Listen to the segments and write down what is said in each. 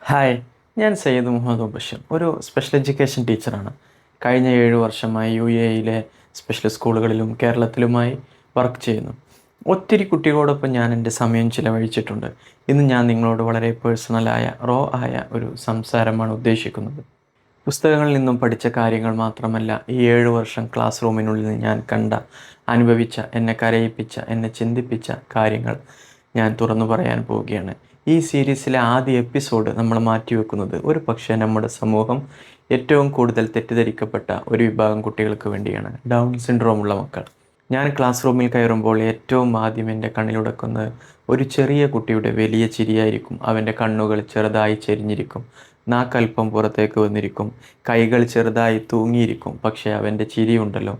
Hi, ഞാൻ സയ്യിദ് മുഹമ്മദ് ബഷീർ, ഒരു special education ടീച്ചറാണ്. കഴിഞ്ഞ 7 വർഷമായി UAE സ്പെഷ്യൽ സ്കൂളുകളിലും കേരളത്തിലുമായി വർക്ക് ചെയ്യുന്നു. ഒത്തിരി കുട്ടികളോടൊപ്പം ഞാൻ എൻ്റെ സമയം ചിലവഴിച്ചിട്ടുണ്ട്. ഇന്ന് ഞാൻ നിങ്ങളോട് വളരെ പേഴ്സണലായ ആയ ഒരു സംസാരമാണ് ഉദ്ദേശിക്കുന്നത്. പുസ്തകങ്ങളിൽ നിന്നും പഠിച്ച കാര്യങ്ങൾ മാത്രമല്ല, ഈ 7 വർഷം ക്ലാസ് റൂമിനുള്ളിൽ ഞാൻ കണ്ട, അനുഭവിച്ച, എന്നെ കരയിപ്പിച്ച, എന്നെ ചിന്തിപ്പിച്ച കാര്യങ്ങൾ ഞാൻ തുറന്നു പറയാൻ പോവുകയാണ്. ഈ സീരീസിലെ ആദ്യ എപ്പിസോഡ് നമ്മൾ മാറ്റിവെക്കുന്നത് ഒരു പക്ഷേ നമ്മുടെ സമൂഹം ഏറ്റവും കൂടുതൽ തെറ്റിദ്ധരിക്കപ്പെട്ട ഒരു വിഭാഗം കുട്ടികൾക്ക് വേണ്ടിയാണ്: ഡൗൺ സിൻഡ്രോം ഉള്ള മക്കൾ. ഞാൻ ക്ലാസ് റൂമിൽ കയറുമ്പോൾ ഏറ്റവും ആദ്യം എൻ്റെ കണ്ണിലുടക്കുന്നത് ഒരു ചെറിയ കുട്ടിയുടെ വലിയ ചിരിയായിരിക്കും. അവൻ്റെ കണ്ണുകൾ ചെറുതായി ചെരിഞ്ഞിരിക്കും, നാക്കൽപ്പം പുറത്തേക്ക് വന്നിരിക്കും, കൈകൾ ചെറുതായി തൂങ്ങിയിരിക്കും. പക്ഷേ അവൻ്റെ ചിരിയുണ്ടല്ലോ,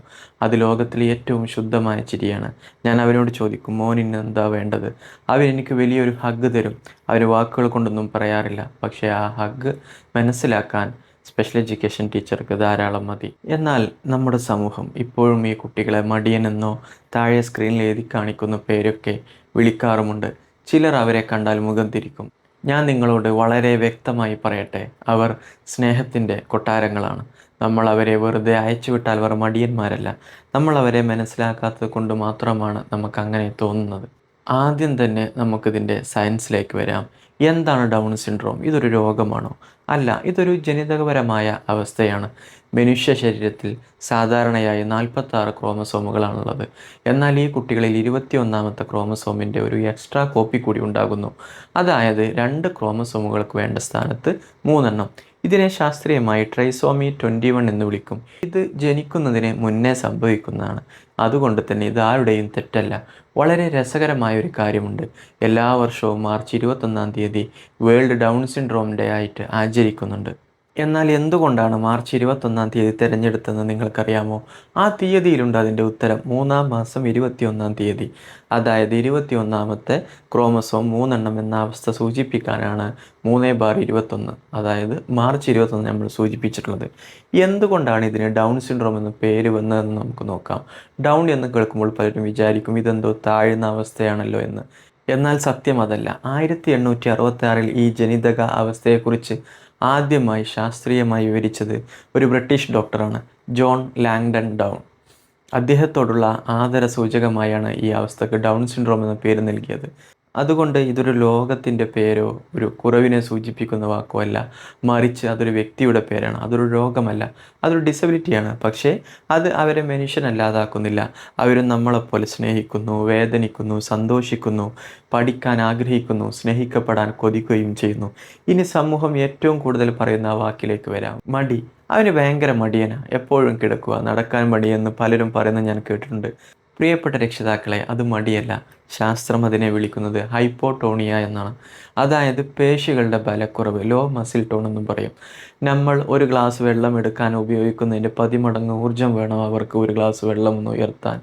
അത് ലോകത്തിലെ ഏറ്റവും ശുദ്ധമായ ചിരിയാണ്. ഞാൻ അവനോട് ചോദിക്കും, മോനിന്ന് എന്താ വേണ്ടത്? അവൻ എനിക്ക് വലിയൊരു ഹഗ് തരും. അവന് വാക്കുകൾ കൊണ്ടൊന്നും പറയാറില്ല, പക്ഷേ ആ ഹഗ് മനസ്സിലാക്കാൻ സ്പെഷ്യൽ എഡ്യൂക്കേഷൻ ടീച്ചർക്ക് ധാരാളം മതി. എന്നാൽ നമ്മുടെ സമൂഹം ഇപ്പോഴും ഈ കുട്ടികളെ മടിയനെന്നോ താഴെ സ്ക്രീനിൽ എഴുതി കാണിക്കുന്ന പേരൊക്കെ വിളിക്കാറുമുണ്ട്. ചിലർ അവരെ കണ്ടാൽ മുഖം തിരിക്കും. ഞാൻ നിങ്ങളോട് വളരെ വ്യക്തമായി പറയട്ടെ, അവർ സ്നേഹത്തിൻ്റെ കൊട്ടാരങ്ങളാണ്. നമ്മൾ അവരെ വെറുതെ അയച്ചുവിട്ടാൽ അവർ മടിയന്മാരല്ല. നമ്മൾ അവരെ മനസ്സിലാക്കാത്തത് കൊണ്ട് മാത്രമാണ് നമുക്കങ്ങനെ തോന്നുന്നത്. ആദ്യം തന്നെ നമുക്കിതിൻ്റെ സയൻസിലേക്ക് വരാം. എന്താണ് ഡൗൺ സിൻഡ്രോം? ഇതൊരു രോഗമാണോ? അല്ല, ഇതൊരു ജനിതകപരമായ അവസ്ഥയാണ്. മനുഷ്യ ശരീരത്തിൽ സാധാരണയായി 46 ക്രോമസോമുകളാണുള്ളത്. എന്നാൽ ഈ കുട്ടികളിൽ 21ാമത്തെ ക്രോമസോമിൻ്റെ ഒരു എക്സ്ട്രാ കോപ്പി കൂടി ഉണ്ടാകുന്നു. അതായത് 2 ക്രോമസോമുകൾക്ക് വേണ്ട സ്ഥാനത്ത് 3 എണ്ണം. ഇതിനെ ശാസ്ത്രീയമായി ട്രൈസോമി 21 എന്ന് വിളിക്കും. ഇത് ജനിക്കുന്നതിന് മുന്നേ സംഭവിക്കുന്നതാണ്. അതുകൊണ്ട് തന്നെ ഇത് ആരുടെയും തെറ്റല്ല. വളരെ രസകരമായ ഒരു കാര്യമുണ്ട്. എല്ലാ വർഷവും മാർച്ച് 21-ാം തീയതി വേൾഡ് ഡൗൺ സിൻഡ്രോം ഡേ ആയിട്ട് ആചരിക്കുന്നുണ്ട്. എന്നാൽ എന്തുകൊണ്ടാണ് മാർച്ച് 21-ാം തീയതി തിരഞ്ഞെടുത്തതെന്ന് നിങ്ങൾക്കറിയാമോ? ആ തീയതിയിലുണ്ട് അതിൻ്റെ ഉത്തരം. 3-ാം മാസം 21-ാം തീയതി. അതായത് 21ാമത്തെ ക്രോമസോം 3 എണ്ണം എന്ന അവസ്ഥ സൂചിപ്പിക്കാനാണ് 3/21, അതായത് മാർച്ച് 21 നമ്മൾ സൂചിപ്പിച്ചിട്ടുള്ളത്. എന്തുകൊണ്ടാണ് ഇതിന് ഡൗൺ സിൻഡ്രോം എന്ന പേര് വന്നതെന്ന് നമുക്ക് നോക്കാം. ഡൗൺ എന്ന് കേൾക്കുമ്പോൾ പലരും വിചാരിക്കും ഇതെന്തോ താഴ്ന്ന അവസ്ഥയാണല്ലോ എന്ന്. എന്നാൽ സത്യം അതല്ല. 1866 ഈ ജനിതക അവസ്ഥയെക്കുറിച്ച് ആദ്യമായി ശാസ്ത്രീയമായി വിവരിച്ചത് ഒരു ബ്രിട്ടീഷ് ഡോക്ടറാണ്, ജോൺ ലാങ്ഡൺ ഡൗൺ. അദ്ദേഹത്തോടുള്ള ആദരസൂചകമായാണ് ഈ അവസ്ഥക്ക് ഡൗൺ സിൻഡ്രോം എന്ന പേര് നൽകിയത്. അതുകൊണ്ട് ഇതൊരു ലോകത്തിൻ്റെ പേരോ ഒരു കുറവിനെ സൂചിപ്പിക്കുന്ന വാക്കോ അല്ല, മറിച്ച് അതൊരു വ്യക്തിയുടെ പേരാണ്. അതൊരു രോഗമല്ല, അതൊരു ഡിസബിലിറ്റിയാണ്. പക്ഷേ അത് അവരെ മനുഷ്യനല്ലാതാക്കുന്നില്ല. അവരും നമ്മളെപ്പോലെ സ്നേഹിക്കുന്നു, വേദനിക്കുന്നു, സന്തോഷിക്കുന്നു, പഠിക്കാൻ ആഗ്രഹിക്കുന്നു, സ്നേഹിക്കപ്പെടാൻ കൊതിക്കുകയും ചെയ്യുന്നു. ഇനി സമൂഹം ഏറ്റവും കൂടുതൽ പറയുന്ന ആ വാക്കിലേക്ക് വരാം: മടി. അവന് ഭയങ്കര മടിയനാ, എപ്പോഴും കിടക്കുക, നടക്കാൻ മടിയെന്ന് പലരും പറയുന്നത് ഞാൻ കേട്ടിട്ടുണ്ട്. പ്രിയപ്പെട്ട രക്ഷിതാക്കളെ, അത് മടിയല്ല. ശാസ്ത്രം അതിനെ വിളിക്കുന്നത് ഹൈപ്പോട്ടോണിയ എന്നാണ്. അതായത് പേശികളുടെ ബലക്കുറവ്, ലോ മസിൽ ടോൺ എന്നും പറയും. നമ്മൾ ഒരു ഗ്ലാസ് വെള്ളം എടുക്കാൻ ഉപയോഗിക്കുന്നതിൻ്റെ 10 മടങ്ങ് ഊർജ്ജം വേണം അവർക്ക് ഒരു ഗ്ലാസ് വെള്ളം ഒന്ന് ഉയർത്താൻ.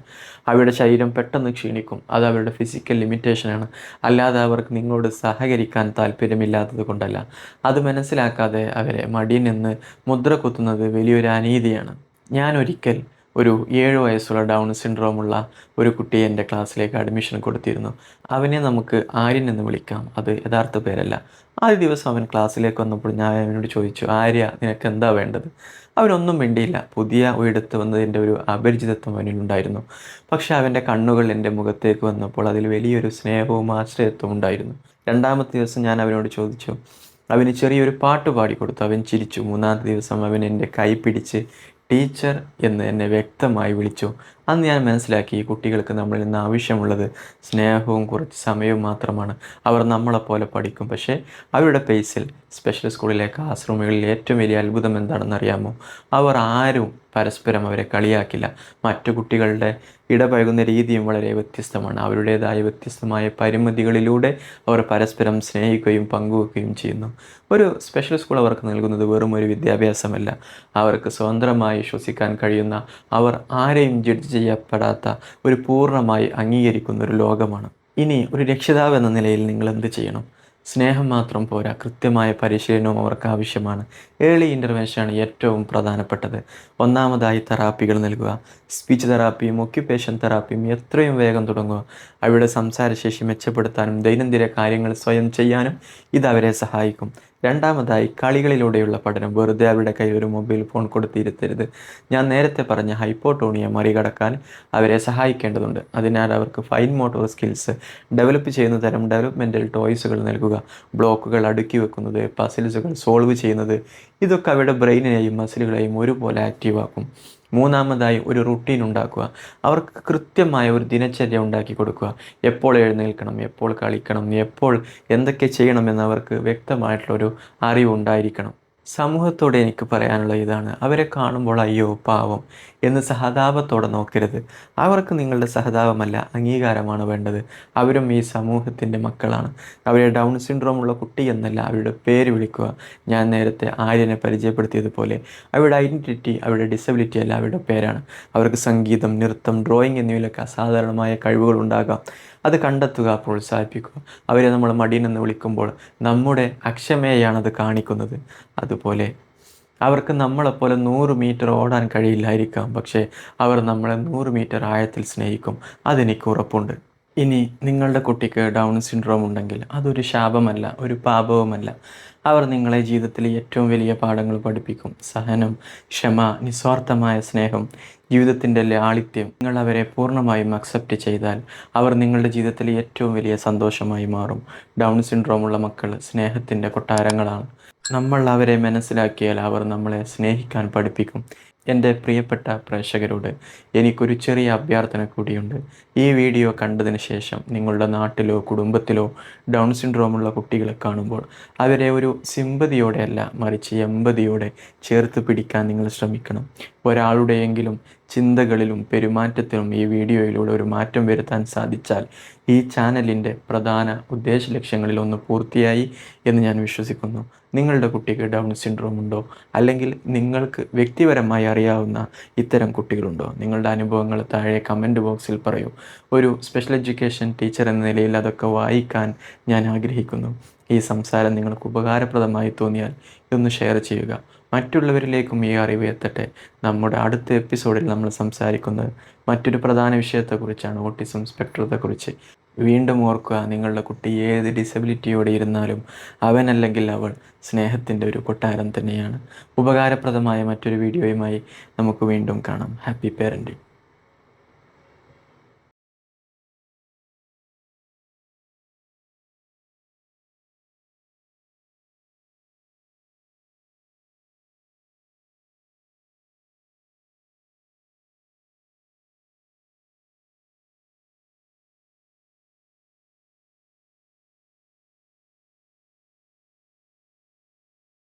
അവരുടെ ശരീരം പെട്ടെന്ന് ക്ഷീണിക്കും. അത് അവരുടെ ഫിസിക്കൽ ലിമിറ്റേഷനാണ്, അല്ലാതെ അവർക്ക് നിങ്ങളോട് സഹകരിക്കാൻ താല്പര്യമില്ലാത്തത് കൊണ്ടല്ല. അത് മനസ്സിലാക്കാതെ അവരെ മടിയനെന്ന് മുദ്ര കുത്തുന്നത് വലിയൊരു അനീതിയാണ്. ഞാൻ ഒരിക്കൽ ഒരു 7 വയസ്സുള്ള ഡൗൺ സിൻഡ്രോമുള്ള ഒരു കുട്ടിയെ എൻ്റെ ക്ലാസ്സിലേക്ക് അഡ്മിഷൻ കൊടുത്തിരുന്നു. അവനെ നമുക്ക് ആര്യൻ എന്ന് വിളിക്കാം, അത് യഥാർത്ഥ പേരല്ല. ആദ്യ ദിവസം അവൻ ക്ലാസ്സിലേക്ക് വന്നപ്പോൾ ഞാൻ അവനോട് ചോദിച്ചു, ആര്യ, നിനക്ക് എന്താ വേണ്ടത്? അവനൊന്നും മിണ്ടിയില്ല. പുതിയ ഒരിടത്ത് വന്നതിൻ്റെ ഒരു അപരിചിതത്വം അവനിലുണ്ടായിരുന്നു. പക്ഷേ അവൻ്റെ കണ്ണുകൾ എൻ്റെ മുഖത്തേക്ക് വന്നപ്പോൾ അതിൽ വലിയൊരു സ്നേഹവും ആശ്രയത്വവും ഉണ്ടായിരുന്നു. 2ാമത്തെ ദിവസം ഞാൻ അവനോട് ചോദിച്ചു. അവന് ചെറിയൊരു പാട്ട് പാടിക്കൊടുത്തു. അവൻ ചിരിച്ചു. 3ാമത്തെ ദിവസം അവൻ എൻ്റെ കൈ പിടിച്ച് ടീച്ചർ എന്ന് എന്നെ വ്യക്തമായി വിളിച്ചു. അന്ന് ഞാൻ മനസ്സിലാക്കി, ഈ കുട്ടികൾക്ക് നമ്മളിൽ നിന്ന് ആവശ്യമുള്ളത് സ്നേഹവും കുറച്ച് സമയവും മാത്രമാണ്. അവർ നമ്മളെപ്പോലെ പഠിക്കും, പക്ഷേ അവരുടെ പേസിൽ. സ്പെഷ്യൽ സ്കൂളിലെ ക്ലാസ് റൂമുകളിൽ ഏറ്റവും വലിയ അത്ഭുതം എന്താണെന്നറിയാമോ? അവർ ആരും പരസ്പരം അവരെ കളിയാക്കില്ല. മറ്റു കുട്ടികളുടെ ഇടപഴകുന്ന രീതിയും വളരെ വ്യത്യസ്തമാണ്. അവരുടേതായ വ്യത്യസ്തമായ പരിമിതികളിലൂടെ അവർ പരസ്പരം സ്നേഹിക്കുകയും പങ്കുവെക്കുകയും ചെയ്യുന്നു. ഒരു സ്പെഷ്യൽ സ്കൂൾ അവർക്ക് നൽകുന്നത് വെറും ഒരു വിദ്യാഭ്യാസമല്ല, അവർക്ക് സ്വതന്ത്രമായി ശ്വസിക്കാൻ കഴിയുന്ന, അവർ ആരെയും ജഡ്ജ് ചെയ്യപ്പെടാത്ത, ഒരു പൂർണ്ണമായി അംഗീകരിക്കുന്ന ഒരു ലോകമാണ്. ഇനി ഒരു രക്ഷിതാവ് എന്ന നിലയിൽ നിങ്ങൾ എന്ത് ചെയ്യണം? സ്നേഹം മാത്രം പോരാ, കൃത്യമായ പരിശീലനവും അവർക്ക് ആവശ്യമാണ്. ഏർലി ഇൻ്റർവെൻഷനാണ് ഏറ്റവും പ്രധാനപ്പെട്ടത്. ഒന്നാമതായി തെറാപ്പികൾ നൽകുക. സ്പീച്ച് തെറാപ്പിയും ഒക്യുപ്പേഷൻ തെറാപ്പിയും എത്രയും വേഗം തുടങ്ങുക. അവരുടെ സംസാരശേഷി മെച്ചപ്പെടുത്താനും ദൈനംദിന കാര്യങ്ങൾ സ്വയം ചെയ്യാനും ഇത് അവരെ സഹായിക്കും. രണ്ടാമതായി കളികളിലൂടെയുള്ള പഠനം. വെറുതെ അവരുടെ കയ്യിൽ ഒരു മൊബൈൽ ഫോൺ കൊടുത്തിരുത്തരുത്. ഞാൻ നേരത്തെ പറഞ്ഞ ഹൈപ്പോട്ടോണിയ മറികടക്കാൻ അവരെ സഹായിക്കേണ്ടതുണ്ട്. അതിനാൽ അവർക്ക് ഫൈൻ മോട്ടോർ സ്കിൽസ് ഡെവലപ്പ് ചെയ്യുന്ന തരം ഡെവലപ്മെൻറ്റൽ ടോയ്സുകൾ നൽകുക. ബ്ലോക്കുകൾ അടുക്കി വെക്കുന്നത്, പസിൽസുകൾ സോൾവ് ചെയ്യുന്നത്, ഇതൊക്കെ അവരുടെ ബ്രെയിനിനെയും മസിലുകളെയും ഒരുപോലെ ആക്റ്റീവാക്കും. മൂന്നാമതായി ഒരു റുട്ടീൻ ഉണ്ടാക്കുക. അവർക്ക് കൃത്യമായ ഒരു ദിനചര്യ ഉണ്ടാക്കി കൊടുക്കുക. എപ്പോൾ എഴുന്നേൽക്കണം, എപ്പോൾ കളിക്കണം, എപ്പോൾ എന്തൊക്കെ ചെയ്യണമെന്ന് അവർക്ക് വ്യക്തമായിട്ടുള്ളൊരു അറിവുണ്ടായിരിക്കണം. സമൂഹത്തോട് എനിക്ക് പറയാനുള്ള ഇതാണ്, അവരെ കാണുമ്പോൾ അയ്യോ പാവം എന്ന് സഹതാപത്തോടെ നോക്കരുത്. അവർക്ക് നിങ്ങളുടെ സഹതാപമല്ല, അംഗീകാരമാണ് വേണ്ടത്. അവരും ഈ സമൂഹത്തിൻ്റെ മക്കളാണ്. അവരെ ഡൗൺ സിൻഡ്രോം ഉള്ള കുട്ടി എന്നല്ല അവരുടെ പേര് വിളിക്കുക. ഞാൻ നേരത്തെ ആര്യനെ പരിചയപ്പെടുത്തിയതുപോലെ അവരുടെ ഐഡൻറ്റിറ്റി, അവരുടെ ഡിസബിലിറ്റി അല്ല, അവരുടെ പേരാണ്. അവർക്ക് സംഗീതം, നൃത്തം, ഡ്രോയിങ് എന്നിവയിലൊക്കെ അസാധാരണമായ കഴിവുകൾ ഉണ്ടാകാം. അത് കണ്ടെത്തുക, പ്രോത്സാഹിപ്പിക്കുക. അവരെ നമ്മൾ മടിയനെന്ന് വിളിക്കുമ്പോൾ നമ്മുടെ അക്ഷമയെയാണത് കാണിക്കുന്നത്. അതുപോലെ അവർക്ക് നമ്മളെപ്പോലെ 100 മീറ്റർ ഓടാൻ കഴിയില്ലായിരിക്കാം, പക്ഷേ അവർ നമ്മളെ 100 മീറ്റർ ആഴത്തിൽ സ്നേഹിക്കും. അതെനിക്ക് ഉറപ്പുണ്ട്. ഇനി നിങ്ങളുടെ കുട്ടിക്ക് ഡൗൺ സിൻഡ്രോം ഉണ്ടെങ്കിൽ അതൊരു ശാപമല്ല, ഒരു പാപവുമല്ല. അവർ നിങ്ങളെ ജീവിതത്തിലെ ഏറ്റവും വലിയ പാഠങ്ങൾ പഠിപ്പിക്കും. സഹനം, ക്ഷമ, നിസ്വാർത്ഥമായ സ്നേഹം, ജീവിതത്തിൻ്റെ ലാളിത്യം. നിങ്ങൾ അവരെ പൂർണ്ണമായും അക്സെപ്റ്റ് ചെയ്താൽ അവർ നിങ്ങളുടെ ജീവിതത്തിലെ ഏറ്റവും വലിയ സന്തോഷമായി മാറും. ഡൗൺ സിൻഡ്രോമുള്ള മക്കൾ സ്നേഹത്തിൻ്റെ കൊട്ടാരങ്ങളാണ്. നമ്മൾ അവരെ മനസ്സിലാക്കിയാൽ അവർ നമ്മളെ സ്നേഹിക്കാൻ പഠിപ്പിക്കും. എൻ്റെ പ്രിയപ്പെട്ട പ്രേക്ഷകരോട് എനിക്കൊരു ചെറിയ അഭ്യർത്ഥന കൂടിയുണ്ട്. ഈ വീഡിയോ കണ്ടതിന് ശേഷം നിങ്ങളുടെ നാട്ടിലോ കുടുംബത്തിലോ ഡൗൺ സിൻഡ്രോമുള്ള കുട്ടികളെ കാണുമ്പോൾ അവരെ ഒരു സിമ്പതിയോടെയല്ല, മറിച്ച് എമ്പതിയോടെ ചേർത്ത് പിടിക്കാൻ നിങ്ങൾ ശ്രമിക്കണം. ഒരാളുടെയെങ്കിലും ചിന്തകളിലും പെരുമാറ്റത്തിലും ഈ വീഡിയോയിലൂടെ ഒരു മാറ്റം വരുത്താൻ സാധിച്ചാൽ ഈ ചാനലിൻ്റെ പ്രധാന ഉദ്ദേശ ലക്ഷ്യങ്ങളിലൊന്ന് പൂർത്തിയായി എന്ന് ഞാൻ വിശ്വസിക്കുന്നു. നിങ്ങളുടെ കുട്ടിക്ക് ഡൗൺ സിൻഡ്രോം ഉണ്ടോ, അല്ലെങ്കിൽ നിങ്ങൾക്ക് വ്യക്തിപരമായി അറിയാവുന്ന ഇത്തരം കുട്ടികളുണ്ടോ? നിങ്ങളുടെ അനുഭവങ്ങൾ താഴെ കമൻറ്റ് ബോക്സിൽ പറയൂ. ഒരു സ്പെഷ്യൽ എഡ്യൂക്കേഷൻ ടീച്ചർ എന്ന നിലയിൽ അതൊക്കെ വായിക്കാൻ ഞാൻ ആഗ്രഹിക്കുന്നു. ഈ സംസാരം നിങ്ങൾക്ക് ഉപകാരപ്രദമായി തോന്നിയാൽ ഇതൊന്ന് ഷെയർ ചെയ്യുക. മറ്റുള്ളവരിലേക്കും ഈ അറിവ് എത്തട്ടെ. നമ്മുടെ അടുത്ത എപ്പിസോഡിൽ നമ്മൾ സംസാരിക്കുന്നത് മറ്റൊരു പ്രധാന വിഷയത്തെക്കുറിച്ചാണ്, ഓട്ടിസം സ്പെക്ട്രത്തെക്കുറിച്ച്. വീണ്ടും ഓർക്കുക, നിങ്ങളുടെ കുട്ടി ഏത് ഡിസബിലിറ്റിയോടെ ഇരുന്നാലും അവനല്ലെങ്കിൽ അവൾ സ്നേഹത്തിൻ്റെ ഒരു കൊട്ടാരം തന്നെയാണ്. ഉപകാരപ്രദമായ മറ്റൊരു വീഡിയോയുമായി നമുക്ക് വീണ്ടും കാണാം. Happy parenting.